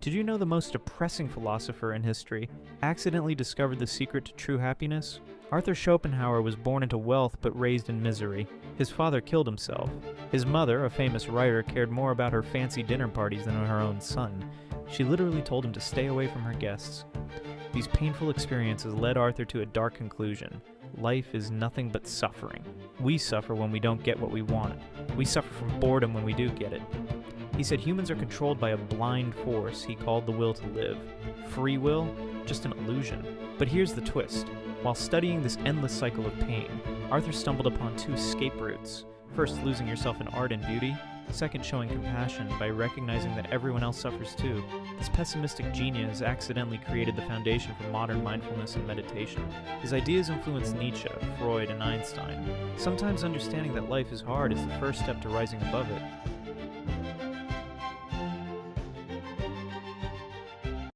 Did you know the most depressing philosopher in history accidentally discovered the secret to true happiness? Arthur Schopenhauer was born into wealth but raised in misery. His father killed himself. His mother, a famous writer, cared more about her fancy dinner parties than her own son. She literally told him to stay away from her guests. These painful experiences led Arthur to a dark conclusion. Life is nothing but suffering. We suffer when we don't get what we want. We suffer from boredom when we do get it. He said humans are controlled by a blind force he called the will to live. Free will? Just an illusion. But here's the twist. While studying this endless cycle of pain, Arthur stumbled upon two escape routes. First, losing yourself in art and beauty. Second, showing compassion by recognizing that everyone else suffers too. This pessimistic genius accidentally created the foundation for modern mindfulness and meditation. His ideas influenced Nietzsche, Freud, and Einstein. Sometimes understanding that life is hard is the first step to rising above it.